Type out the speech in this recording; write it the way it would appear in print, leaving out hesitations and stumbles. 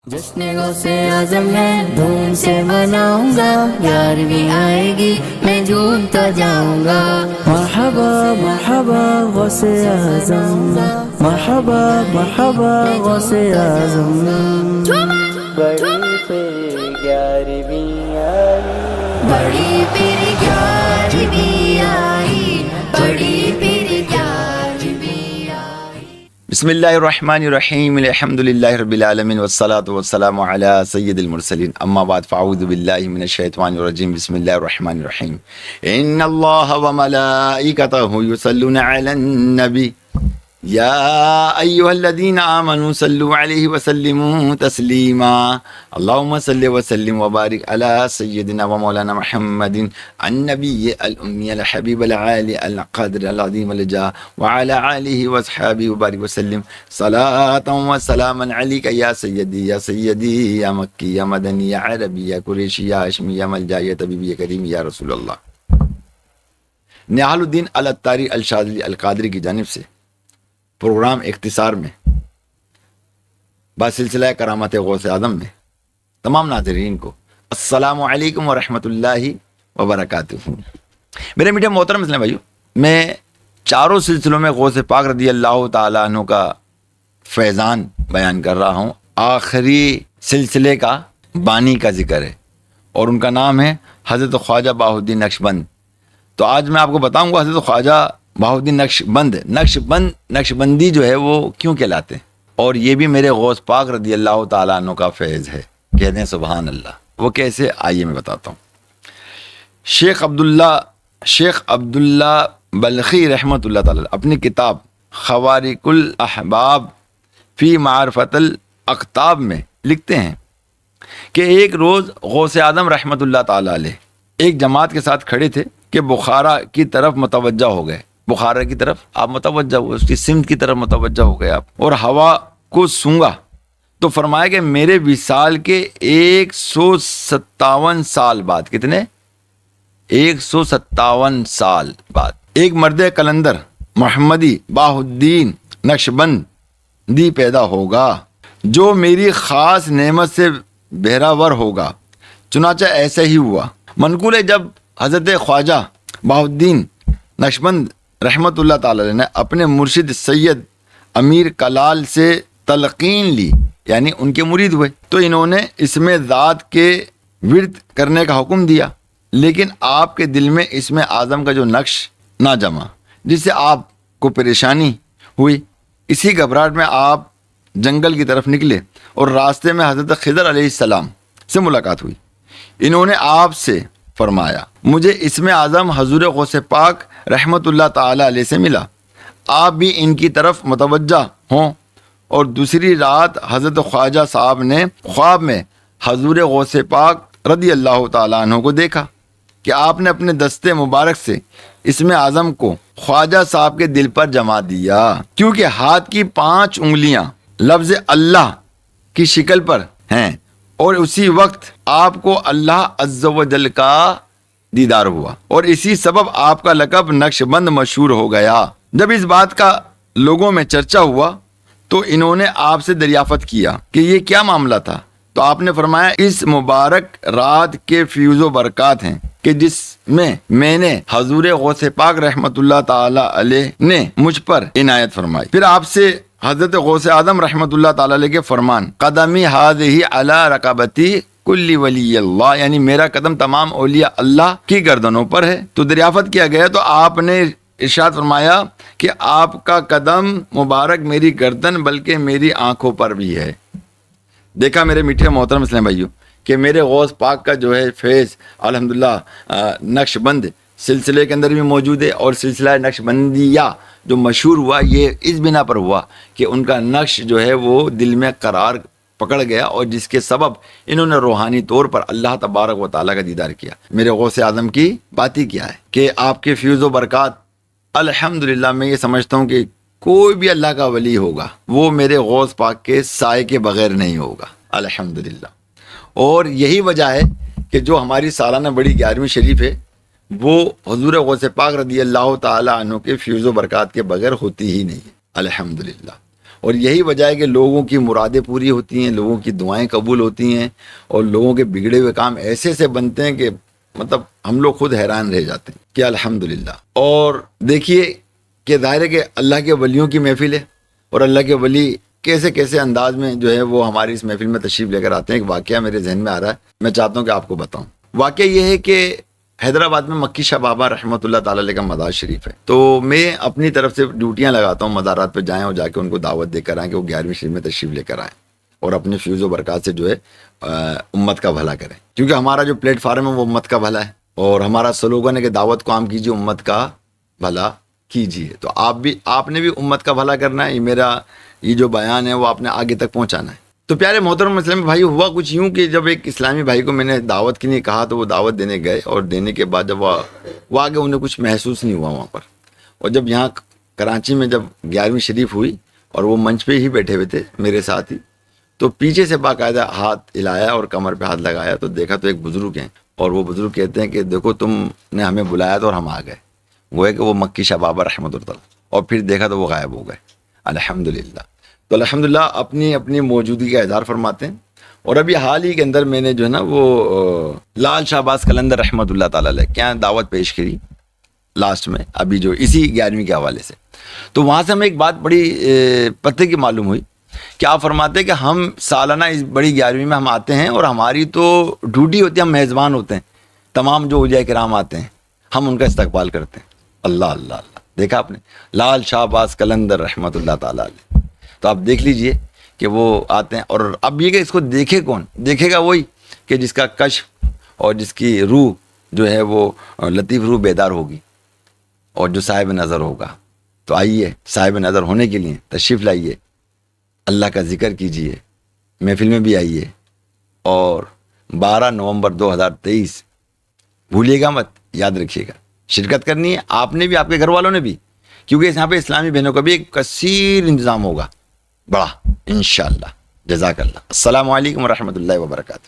جشن غوث اعظم ہے دھوم سے مناؤں گا، گیارہویں آئے گی میں جھومتا جاؤں گا۔ مرحبا مرحبا غوث اعظم، مرحبا مرحبا غوث اعظم، بڑی پیر گیارہویں آئی، بڑی پیر گیارہویں آئی، بڑی پیر گیارہویں آئی۔ بسم اللہ الرحمن الرحیم، الحمد للہ رب العالمین والصلاة والسلام علی سید المرسلین، اما بعد فاعوذ باللہ من الشیطان الرجیم، بسم اللہ الرحمن الرحیم۔ ان اللہ وملائکتہ یصلون علی النبی یا ایہا الذین آمنوا صلوا علیہ وسلموا تسلیما، اللہم صلی وسلم وبارک علی سیدنا و مولانا محمد النبی الامی الحبیب العالی القدر العظیم الجاہ وعلی آلہ واصحابہ وبارک وسلم صلاۃ و سلاما علیک یا سیدی یا سیدی یا مکی یا مدنی یا عربی یا قریشی یا ہاشمی یا ملجا یا طبیبی یا کریم یا رسول اللہ۔ نہال الدین الاتاری الشاذلی القادری کی جانب سے پروگرام اختصار میں بسلسلہ کرامت غوث اعظم میں تمام ناظرین کو السلام علیکم ورحمۃ اللہ وبرکاتہ۔ میرے میٹھے محترم مسلم بھائیو، میں چاروں سلسلوں میں غوث پاک رضی اللہ تعالیٰ عنہ کا فیضان بیان کر رہا ہوں۔ آخری سلسلے کا بانی کا ذکر ہے اور ان کا نام ہے حضرت خواجہ بہاء الدین نقشبند۔ تو آج میں آپ کو بتاؤں گا حضرت خواجہ بہاء الدین نقشبندی جو ہے وہ کیوں کہلاتے ہیں، اور یہ بھی میرے غوث پاک رضی اللہ تعالیٰ عنہ کا فیض ہے۔ کہتے ہیں سبحان اللہ، وہ کیسے؟ آئیے میں بتاتا ہوں۔ شیخ عبداللہ بلخی رحمۃ اللہ تعالیٰ اپنی کتاب خوارق الاحباب فی معرفت الاقطاب میں لکھتے ہیں کہ ایک روز غوث اعظم رحمۃ اللہ تعالیٰ علیہ ایک جماعت کے ساتھ کھڑے تھے کہ بخارا کی طرف متوجہ ہو گئے۔ بخارا کی طرف آپ متوجہ ہوئے، اس کی سمت کی طرف متوجہ ہو گئے آپ، اور ہوا کو سونگا تو فرمایا کہ میرے وصال کے 157 سال بعد، کتنے؟ 157 سال بعد ایک مرد کلندر محمدی بہاء الدین نقشبندی پیدا ہوگا جو میری خاص نعمت سے بہراور ہوگا۔ چنانچہ ایسا ہی ہوا۔ منقول ہے جب حضرت خواجہ بہاء الدین نقشبند رحمۃ اللہ تعالی نے اپنے مرشد سید امیر کلال سے تلقین لی، یعنی ان کے مرید ہوئے، تو انہوں نے اسم ذات کے ورد کرنے کا حکم دیا، لیکن آپ کے دل میں اسم اعظم کا جو نقش نہ جما، جس سے آپ کو پریشانی ہوئی۔ اسی گھبراہٹ میں آپ جنگل کی طرف نکلے اور راستے میں حضرت خضر علیہ السلام سے ملاقات ہوئی۔ انہوں نے آپ سے فرمایا مجھے اسم اعظم حضور غوث پاک رحمت اللہ تعالی علیہ سے ملا، آپ بھی ان کی طرف متوجہ ہوں۔ اور دوسری رات حضرت خواجہ صاحب نے خواب میں حضور غوث پاک رضی اللہ تعالیٰ عنہ کو دیکھا کہ آپ نے اپنے دستے مبارک سے اسم اعظم کو خواجہ صاحب کے دل پر جما دیا، کیونکہ ہاتھ کی 5 انگلیاں لفظ اللہ کی شکل پر ہیں، اور اسی وقت آپ کو اللہ عز و جل کا دیدار ہوا، اور اسی سبب آپ کا لقب نقشبند مشہور ہو گیا۔ جب اس بات کا لوگوں میں چرچا ہوا تو انہوں نے آپ سے دریافت کیا کہ یہ کیا معاملہ تھا، تو آپ نے فرمایا اس مبارک رات کے فیوز و برکات ہیں کہ جس میں نے حضور غوث پاک رحمت اللہ تعالی علیہ نے مجھ پر عنایت فرمائی۔ پھر آپ سے حضرت غوث اعظم رحمت اللہ تعالی علیہ کے فرمان قدمی ہذہ علی رقبتی کل ولی اللہ، یعنی میرا قدم تمام اولیاء اللہ کی گردنوں پر ہے۔ تو دریافت کیا گیا تو آپ نے ارشاد فرمایا کہ آپ کا قدم مبارک میری گردن بلکہ میری آنکھوں پر بھی ہے۔ دیکھا میرے میٹھے محترم مسلم بھائیو کہ میرے غوث پاک کا جو ہے فیض الحمدللہ نقشبند سلسلے کے اندر بھی موجود ہے، اور سلسلہ نقشبندیہ جو مشہور ہوا یہ اس بنا پر ہوا کہ ان کا نقش جو ہے وہ دل میں قرار پکڑ گیا، اور جس کے سبب انہوں نے روحانی طور پر اللہ تبارک و تعالیٰ کا دیدار کیا۔ میرے غوث اعظم کی بات ہی کیا ہے کہ آپ کے فیوز و برکات الحمدللہ میں یہ سمجھتا ہوں کہ کوئی بھی اللہ کا ولی ہوگا وہ میرے غوث پاک کے سائے کے بغیر نہیں ہوگا الحمدللہ۔ اور یہی وجہ ہے کہ جو ہماری سالانہ بڑی 11ویں شریف ہے وہ حضور غوث پاک رضی اللہ تعالی عنہ کے فیوز و برکات کے بغیر ہوتی ہی نہیں ہے الحمدللہ۔ اور یہی وجہ ہے کہ لوگوں کی مرادیں پوری ہوتی ہیں، لوگوں کی دعائیں قبول ہوتی ہیں، اور لوگوں کے بگڑے ہوئے کام ایسے سے بنتے ہیں کہ مطلب ہم لوگ خود حیران رہ جاتے ہیں کہ الحمدللہ۔ اور دیکھیے کہ ظاہر ہے کہ اللہ کے ولیوں کی محفل ہے، اور اللہ کے ولی کیسے کیسے انداز میں جو ہے وہ ہماری اس محفل میں تشریف لے کر آتے ہیں۔ ایک واقعہ میرے ذہن میں آ رہا ہے، میں چاہتا ہوں کہ آپ کو بتاؤں۔ واقعہ یہ ہے کہ حیدرآباد میں مکی شاہ بابا رحمۃ اللہ تعالی علیہ کا مزار شریف ہے، تو میں اپنی طرف سے ڈیوٹیاں لگاتا ہوں مزارات پہ جائیں اور جا کے ان کو دعوت دے کر آئیں کہ وہ 11ویں شریف میں تشریف لے کر آئیں اور اپنے فیوز و برکات سے جو ہے امت کا بھلا کریں، کیونکہ ہمارا جو پلیٹ فارم ہے وہ امت کا بھلا ہے، اور ہمارا سلوگن ہے کہ دعوت کو عام کیجیے، امت کا بھلا کیجیے۔ تو آپ نے بھی امت کا بھلا کرنا ہے، یہ میرا یہ جو بیان ہے وہ آپ نے آگے تک پہنچانا ہے۔ تو پیارے محترم اسلامی بھائی، ہوا کچھ یوں کہ جب ایک اسلامی بھائی کو میں نے دعوت کے لیے کہا تو وہ دعوت دینے گئے، اور دینے کے بعد جب وہ آگے انہیں کچھ محسوس نہیں ہوا وہاں پر، اور جب یہاں کراچی میں جب 11ویں شریف ہوئی اور وہ منچ پہ ہی بیٹھے ہوئے تھے میرے ساتھ ہی، تو پیچھے سے باقاعدہ ہاتھ ہلایا اور کمر پہ ہاتھ لگایا، تو دیکھا تو ایک بزرگ ہیں، اور وہ بزرگ کہتے ہیں کہ دیکھو تم نے ہمیں بلایا تھا اور ہم آ گئے۔ وہ ہے کہ وہ مکی شاہ بابا رحمۃ اللہ، اور پھر دیکھا تو وہ غائب ہو گئے الحمدللہ۔ تو الحمدللہ اپنی موجودگی کا اظہار فرماتے ہیں۔ اور ابھی حال ہی کے اندر میں نے جو ہے نا وہ لال شہباز قلندر رحمۃ اللہ تعالی علیہ کیا دعوت پیش کری لاسٹ میں، ابھی جو اسی 11ویں کے حوالے سے، تو وہاں سے ہمیں ایک بات بڑی پتے کی معلوم ہوئی کہ آپ فرماتے ہیں کہ ہم سالانہ اس بڑی 11ویں میں ہم آتے ہیں، اور ہماری تو ڈیوٹی ہوتی ہے، ہم میزبان ہوتے ہیں، تمام جو اولیاء کرام آتے ہیں ہم ان کا استقبال کرتے ہیں۔ اللہ اللہ اللہ، دیکھا آپ نے، لال شہباز قلندر رحمۃ اللہ تعالی علیہ۔ تو آپ دیکھ لیجئے کہ وہ آتے ہیں، اور اب یہ کہ اس کو دیکھے کون؟ دیکھے گا وہی کہ جس کا کشف اور جس کی روح جو ہے وہ لطیف روح بیدار ہوگی، اور جو صاحب نظر ہوگا۔ تو آئیے صاحب نظر ہونے کے لیے تشریف لائیے، اللہ کا ذکر کیجئے، محفل میں بھی آئیے، اور 12 نومبر 2023 بھولیے گا مت، یاد رکھیے گا، شرکت کرنی ہے آپ نے بھی، آپ کے گھر والوں نے بھی، کیونکہ یہاں پہ اسلامی بہنوں کا بھی ایک کثیر انتظام ہوگا بڑا انشاءاللہ۔ جزاک اللہ۔ السلام علیکم ورحمۃ اللہ وبرکاتہ۔